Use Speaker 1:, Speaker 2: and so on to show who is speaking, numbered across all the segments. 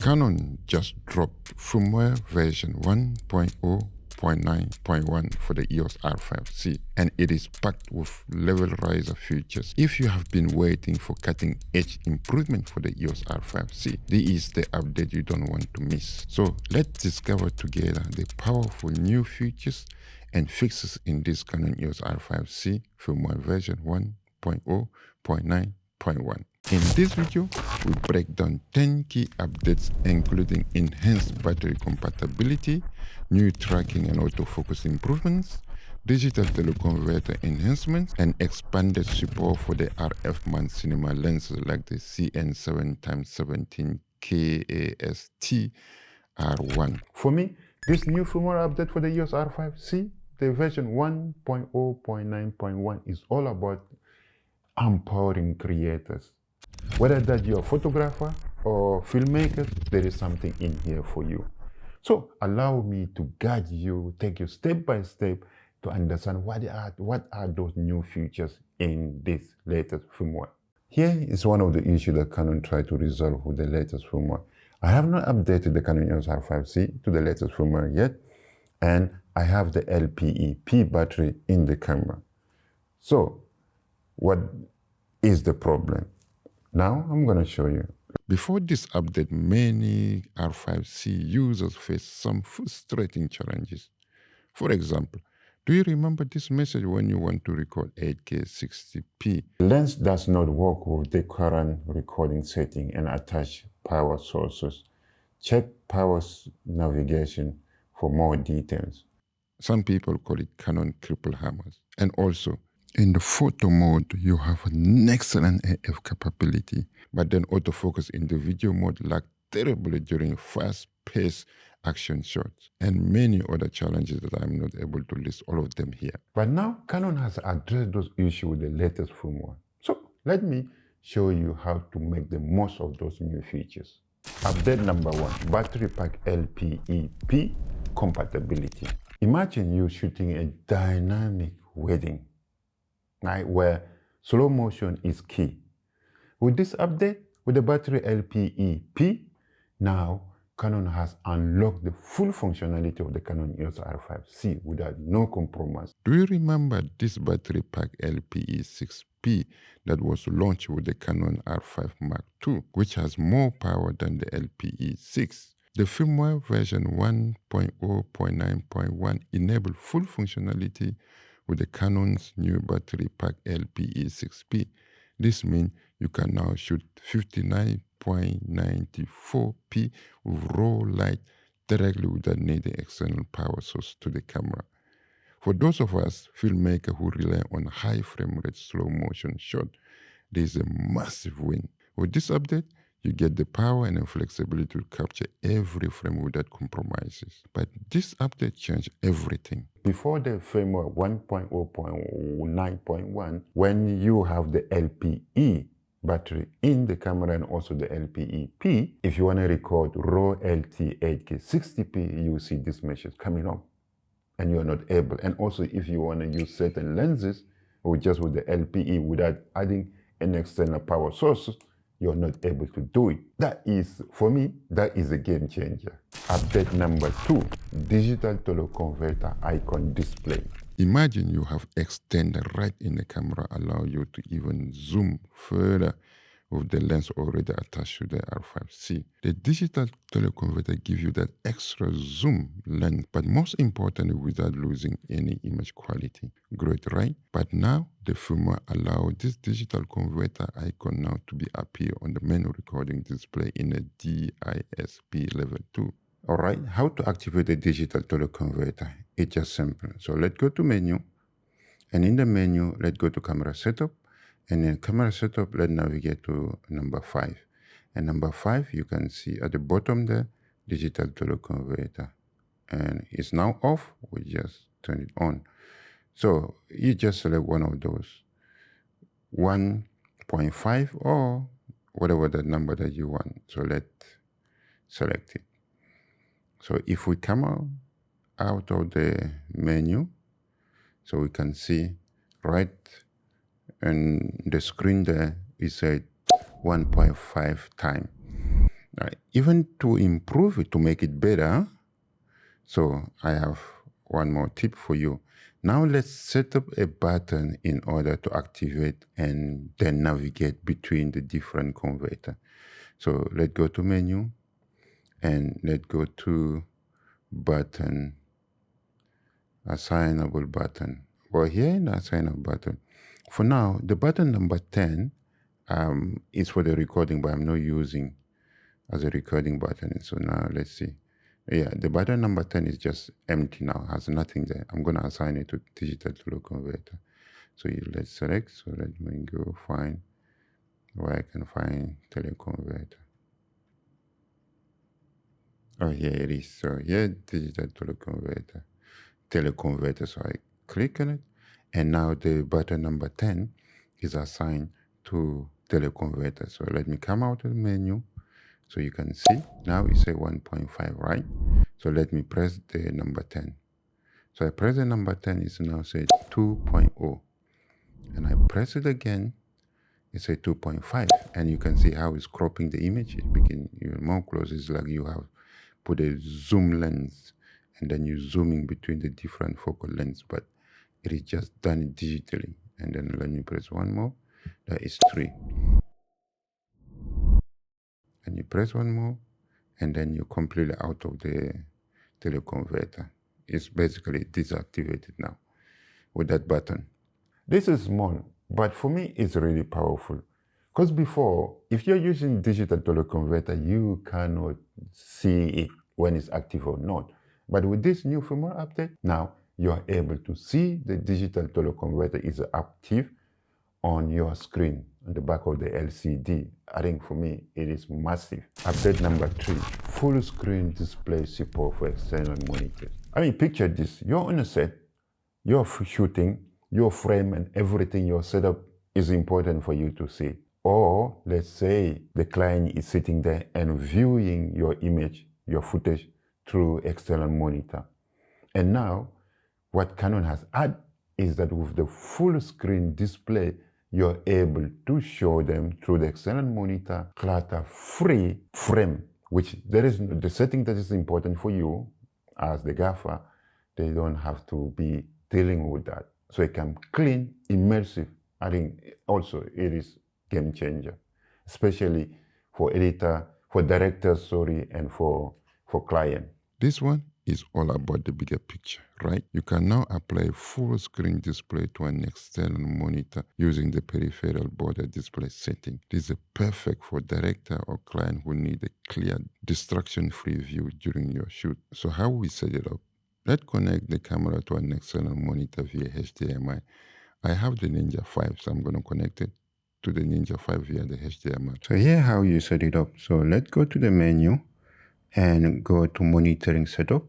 Speaker 1: Canon just dropped firmware version 1.0.9.1 for the EOS R5c, and it is packed with level riser features. If you have been waiting for cutting-edge improvement for the EOS R5c, this is the update you don't want to miss. So let's discover together the powerful new features and fixes in this Canon EOS R5c firmware version 1.0.9.1. In this video, we break down 10 key updates including enhanced battery compatibility, new tracking and autofocus improvements, digital Tele-Converter enhancements, and expanded support for the RF mount cinema lenses like the CN7x17 KAST R1. For me, this new firmware update for the EOS R5c, the version 1.0.9.1, is all about empowering creators. Whether that you're a photographer or filmmaker, there is something in here for you. So allow me to guide you, take you step by step to understand what are those new features in this latest firmware. Here is one of the issues that Canon tried to resolve with the latest firmware. I have not updated the Canon EOS R5c to the latest firmware yet, and I have the LPEP battery in the camera. So what is the problem? Now I'm going to show you. Before this update, many R5c users face some frustrating challenges. For example, do you remember this message when you want to record 8K 60p? The lens does not work with the current recording setting and attach power sources. Check power navigation for more details. Some people call it Canon triple hammers. And also, in the photo mode, you have an excellent AF capability, but then autofocus in the video mode lag terribly during fast-paced action shots, and many other challenges that I'm not able to list all of them here. But now, Canon has addressed those issues with the latest firmware. So let me show you how to make the most of those new features. Update number 1, battery pack LPEP compatibility. Imagine you shooting a dynamic wedding, right, where slow motion is key. With this update, with the battery LPEP, now Canon has unlocked the full functionality of the Canon EOS R5c without no compromise. Do you remember this battery pack LPE6P that was launched with the Canon R5 Mark II, which has more power than the LPE6? The firmware version 1.0.9.1 enabled full functionality with the Canon's new battery pack LPE6P. This means you can now shoot 59.94p with raw light directly without needing external power source to the camera. For those of us filmmakers who rely on high frame rate slow motion shot, there is a massive win. With this update, you get the power and the flexibility to capture every frame without compromises. But this update changed everything. Before the firmware 1.0.9.1, when you have the LPE battery in the camera and also the LPEP, if you want to record raw LT 8K 60p, you see this message coming up and you are not able. And also if you want to use certain lenses or just with the LPE without adding an external power source, you're not able to do it. That is, for me, that is a game changer. Update number 2, digital Tele-Converter icon display. Imagine you have extended right in the camera, allow you to even zoom further with the lens already attached to the R5c. The digital Tele-Converter gives you that extra zoom length, but most importantly, without losing any image quality. Great, right? But now the firmware allows this digital converter icon now to be appear on the main recording display in a DISP level 2. All right, how to activate the digital Tele-Converter? It's just simple. So let's go to menu, and in the menu, let's go to camera setup. And in camera setup, let's navigate to number 5. And number 5, you can see at the bottom there, digital Tele-Converter. And it's now off, we just turn it on. So you just select one of those, 1.5 or whatever the number that you want. So let's select it. So if we come out of the menu, so we can see right and the screen there is at 1.5 times. Even to improve it, to make it better, so I have one more tip for you. Now let's set up a button in order to activate and then navigate between the different converter. So let's go to menu and let's go to button, assignable button. Well, here in the assignable button, for now, the button number 10 is for the recording, but I'm not using as a recording button. So now let's see. Yeah, the button number 10 is just empty now, has nothing there. I'm going to assign it to digital Tele-Converter. So let's select. So let me go find where I can find Tele-Converter. Oh, here it is. So here, digital Tele-Converter. So I click on it. And now the button number 10 is assigned to Tele-Converter. So let me come out of the menu. So you can see now it's a 1.5, right? So let me press the number 10. So I press the number 10, it's now say 2.0. And I press it again, it's a 2.5. And you can see how it's cropping the image. It begin even more close. It's like you have put a zoom lens and then you zooming between the different focal lengths, but it is just done digitally. And then let me press one more, that is 3. And you press one more, and then you're completely out of the Tele-Converter. It's basically deactivated now with that button. This is small, but for me, it's really powerful. Because before, if you're using digital Tele-Converter, you cannot see it when it's active or not. But with this new firmware update, now you're able to see the digital Tele-Converter is active on your screen, on the back of the LCD. I think for me, it is massive. Update number 3, full screen display support for external monitors. I mean, picture this, you're on a set, you're shooting, your frame and everything, your setup is important for you to see. Or let's say the client is sitting there and viewing your image, your footage through external monitor. And now, what Canon has added is that with the full screen display, you're able to show them through the external monitor clutter-free frame, which there is the setting that is important for you as the gaffer. They don't have to be dealing with that. So it can clean, immersive. I think also it is game changer, especially for editor, for directors, and for client. This one is all about the bigger picture, right? You can now apply full screen display to an external monitor using the peripheral border display setting. This is perfect for director or client who need a clear, distraction-free view during your shoot. So how we set it up? Let's connect the camera to an external monitor via HDMI. I have the Ninja 5, so I'm going to connect it to the Ninja 5 via the HDMI. So here how you set it up. So let's go to the menu and go to monitoring setup.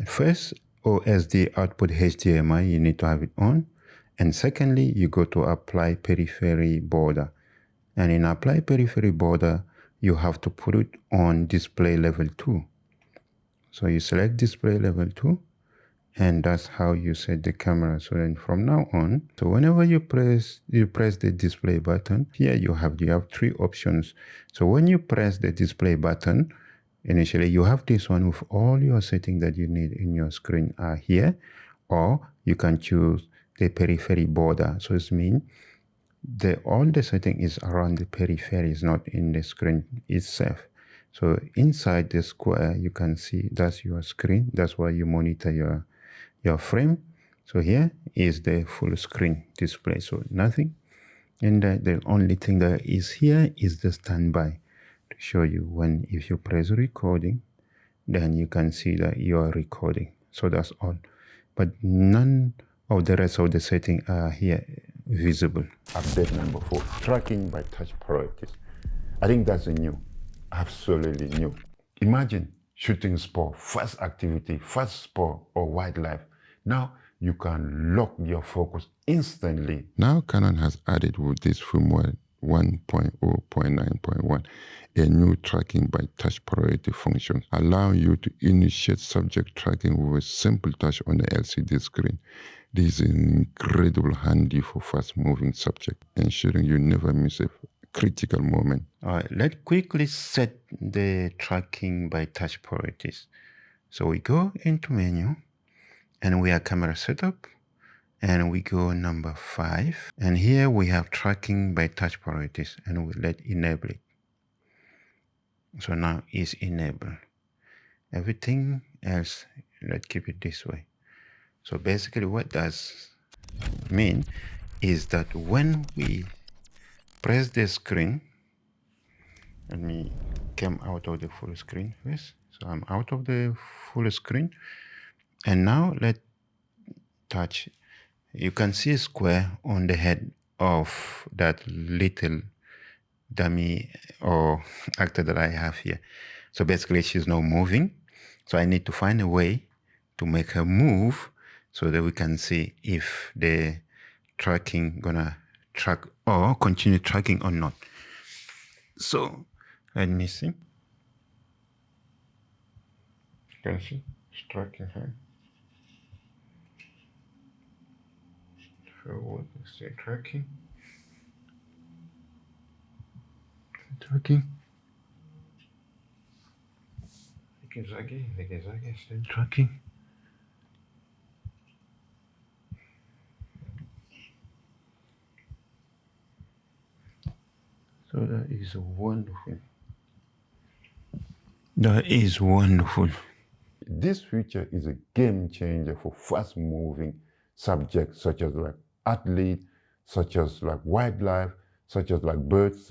Speaker 1: First, OSD output HDMI, you need to have it on. And secondly, you go to apply periphery border. And in apply periphery border, you have to put it on display level 2. So you select display level 2, and that's how you set the camera. So then from now on, so whenever you press the display button, here you have 3 options. So when you press the display button, initially you have this one with all your settings that you need in your screen are here, or you can choose the periphery border. So it means all the setting is around the periphery, is not in the screen itself. So inside the square, you can see that's your screen. That's where you monitor your frame. So here is the full screen display. So nothing. And the only thing that is here is the standby to show you if you press recording, then you can see that you are recording. So that's all. But none of the rest of the settings are here visible. Update number 4, tracking by touch priorities. I think that's new, absolutely new. Imagine shooting sport, fast activity, fast sport, or wildlife. Now you can lock your focus instantly. Now Canon has added with this firmware 1.0.9.1 a new tracking by touch priority function, allowing you to initiate subject tracking with a simple touch on the LCD screen. This is incredibly handy for fast-moving subject, ensuring you never miss a critical moment. All right, let's quickly set the tracking by touch priorities. So we go into menu and we have camera setup and we go number 5. And here we have tracking by touch priorities and we let enable it. So now it's enabled. Everything else, let's keep it this way. So basically what does mean is that when we press the screen, let me come out of the full screen first. So I'm out of the full screen. And now let's touch. You can see a square on the head of that little dummy or actor that I have here. So basically she's now moving. So I need to find a way to make her move so that we can see if the tracking gonna track or continue tracking or not. So let me see. You can see it's tracking her. Forward, stay tracking. Tracking. Ziggy, still tracking. So that is wonderful. That is wonderful. This feature is a game changer for fast-moving subjects such as like athletes, such as like wildlife, such as like birds,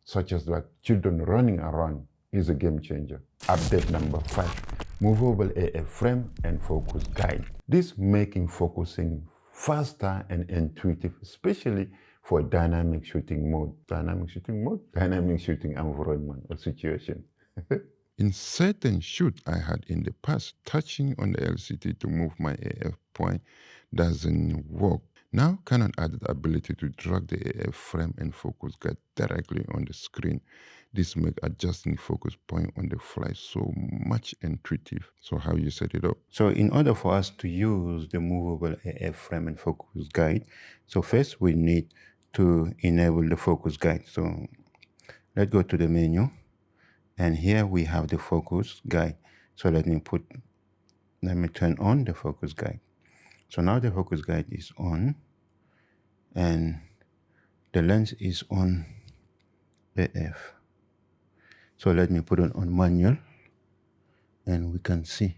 Speaker 1: such as like children running around. Is a game changer. Update number 5, movable AF frame and focus guide. This making focusing faster and intuitive, especially for dynamic shooting mode. Dynamic shooting environment or situation. In certain shoot I had in the past, touching on the LCD to move my AF point doesn't work. Now Canon added the ability to drag the AF frame and focus guide directly on the screen. This makes adjusting focus point on the fly so much intuitive. So how you set it up? So in order for us to use the movable AF frame and focus guide, so first we need to enable the focus guide. So let's go to the menu. And here we have the focus guide. So let me turn on the focus guide. So now the focus guide is on and the lens is on AF. So let me put it on manual and we can see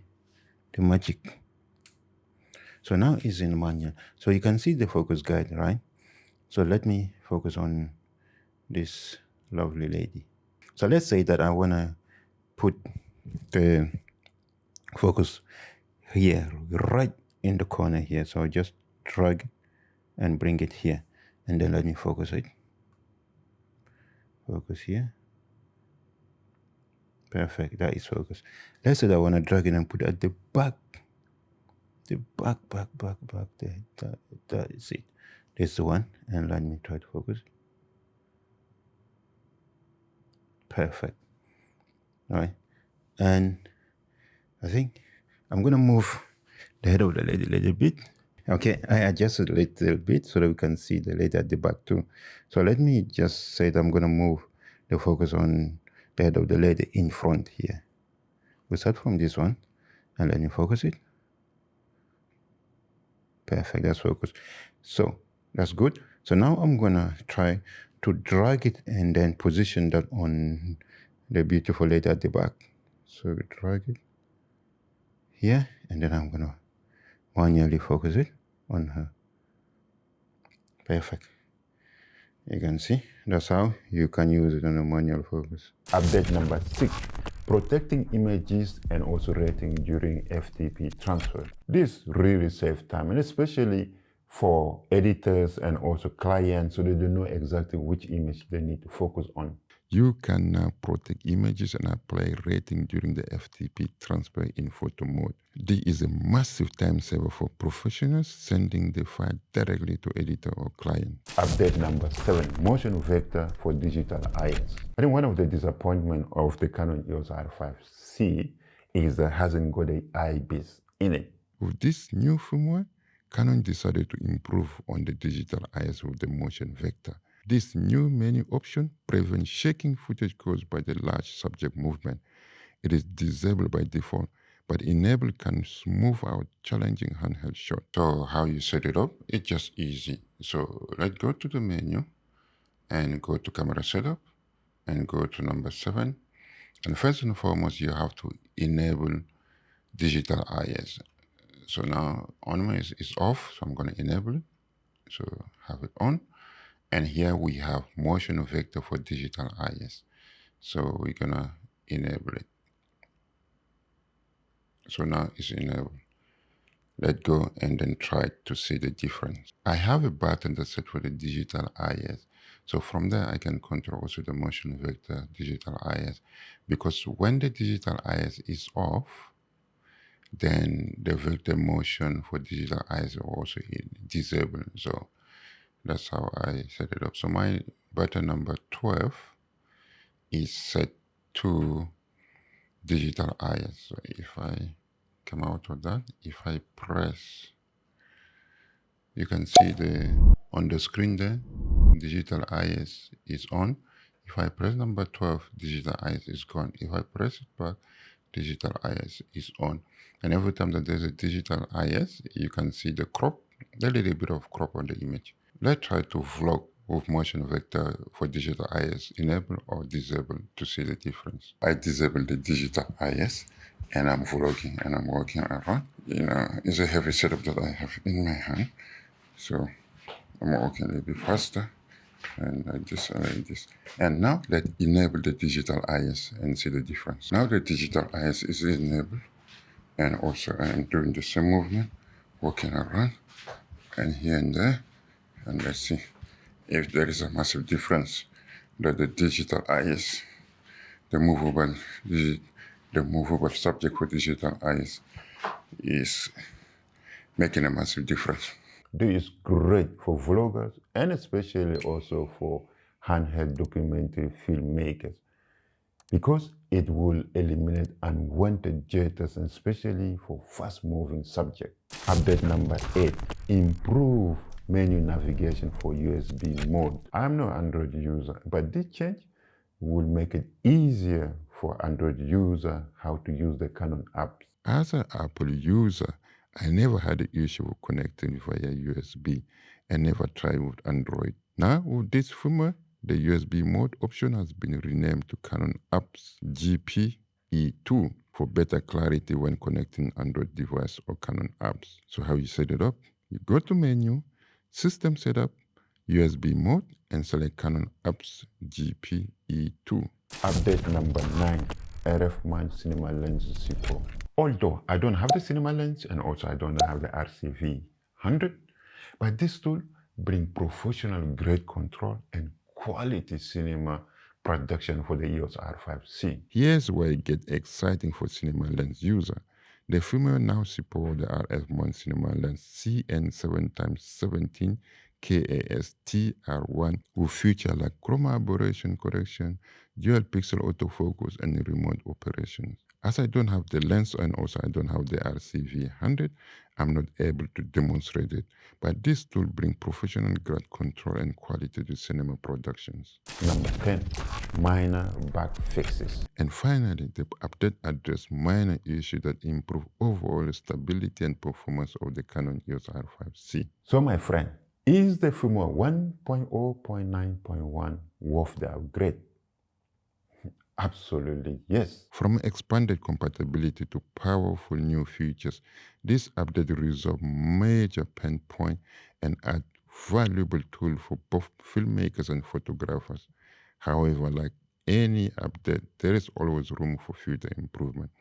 Speaker 1: the magic. So now it's in manual. So you can see the focus guide, right? So let me focus on this lovely lady. So let's say that I want to put the focus here, right in the corner here. So I just drag and bring it here. And then let me focus it. Focus here. Perfect, that is focus. Let's say that I want to drag it and put it at the back. The back there. That is it. This is the one. And let me try to focus. Perfect. All right. And I think I'm going to move the head of the lady a little bit. Okay, I adjusted a little bit so that we can see the lady at the back too. So let me just say that I'm going to move the focus on the head of the lady in front here. We start from this one and let me focus it. Perfect, that's focus. So that's good. So now I'm going to try to drag it and then position that on the beautiful lady at the back. So drag it here and then I'm going to manually focus it on her. Perfect. You can see that's how you can use it on a manual focus. Update number 6, protecting images and also rating during FTP transfer. This really saves time, and especially for editors and also clients, so they don't know exactly which image they need to focus on. You can now protect images and apply rating during the FTP transfer in photo mode. This is a massive time saver for professionals sending the file directly to editor or client. Update number 7, motion vector for digital IS. I think one of the disappointments of the Canon EOS R5 C is that it hasn't got the IBIS in it. With this new firmware, Canon decided to improve on the digital IS with the motion vector. This new menu option prevents shaking footage caused by the large subject movement. It is disabled by default, but enabled can smooth out challenging handheld shots. So how you set it up? It's just easy. So let's go to the menu and go to camera setup and go to number 7. And first and foremost, you have to enable digital IS. So now on is off, so I'm going to enable it. So have it on. And here we have motion vector for digital IS. So we're going to enable it. So now it's enabled. Let's go and then try to see the difference. I have a button that's set for the digital IS. So from there, I can control also the motion vector digital IS, because when the digital IS is off, then the vector motion for digital IS is also disabled. So that's how I set it up. So my button number 12 is set to digital IS. So if I come out of that, if I press, you can see on the screen there, digital IS is on. If I press number 12, digital IS is gone. If I press it back, digital IS is on. And every time that there's a digital IS, you can see the crop, a little bit of crop on the image. Let's try to vlog with motion vector for digital IS, enable or disable to see the difference. I disable the digital IS and I'm vlogging and I'm walking around. It's a heavy setup that I have in my hand. So I'm walking a little bit faster and like this and like this. And now let's enable the digital IS and see the difference. Now the digital IS is enabled, and also I am doing the same movement, walking around and here and there. And let's see if there is a massive difference that the digital IS, the movable subject for digital IS is making a massive difference. This is great for vloggers and especially also for handheld documentary filmmakers, because it will eliminate unwanted jitters, especially for fast-moving subjects. Update number 8, improve menu navigation for USB mode. I'm no Android user, but this change will make it easier for Android user how to use the Canon apps. As an Apple user, I never had an issue with connecting via USB and never tried with Android. Now with this firmware, the USB mode option has been renamed to Canon Apps GPE2 for better clarity when connecting Android device or Canon apps. So how you set it up? You go to menu, system setup, USB mode, and select Canon Apps GPE2. Update number 9, RF cinema lens support. Although I don't have the cinema lens and also I don't have the RCV 100, but this tool brings professional grade control and quality cinema production for the EOS R5c. Here's where it gets exciting for cinema lens user. The firmware now supports the RF cinema lens CN7x17 KASTR1 with features like chroma aberration correction, dual pixel autofocus, and remote operations. As I don't have the lens and also I don't have the RCV 100, I'm not able to demonstrate it. But this tool brings professional grade control and quality to cinema productions. Number 10, minor bug fixes. And finally, the update addresses minor issues that improve overall stability and performance of the Canon EOS R5c. So my friend, is the firmware 1.0.9.1 worth the upgrade? Absolutely, yes. From expanded compatibility to powerful new features, this update resolves major pain points and adds valuable tool for both filmmakers and photographers. However, like any update, there is always room for future improvement,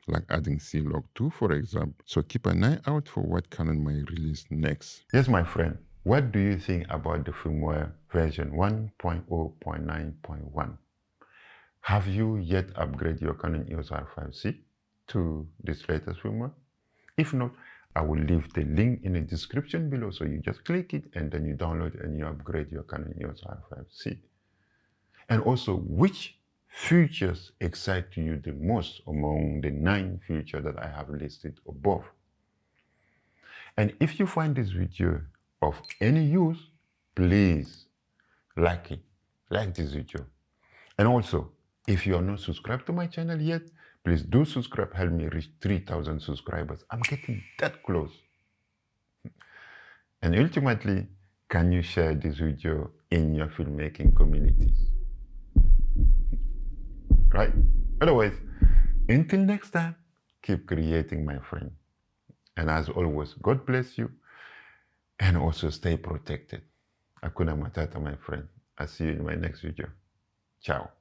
Speaker 1: like adding C-Log 2, for example. So keep an eye out for what Canon might release next. Yes, my friend. What do you think about the firmware version 1.0.9.1? Have you yet upgraded your Canon EOS R5c to this latest firmware? If not, I will leave the link in the description below, so you just click it and then you download and you upgrade your Canon EOS R5c. And also, which features excite you the most among the 9 features that I have listed above? And if you find this video of any use, please like it, like this video. And also, if you are not subscribed to my channel yet, please do subscribe, help me reach 3,000 subscribers. I'm getting that close. And ultimately, can you share this video in your filmmaking communities? Right? Otherwise, until next time, keep creating, my friend. And as always, God bless you, and also stay protected. Hakuna Matata, my friend. I'll see you in my next video. Ciao.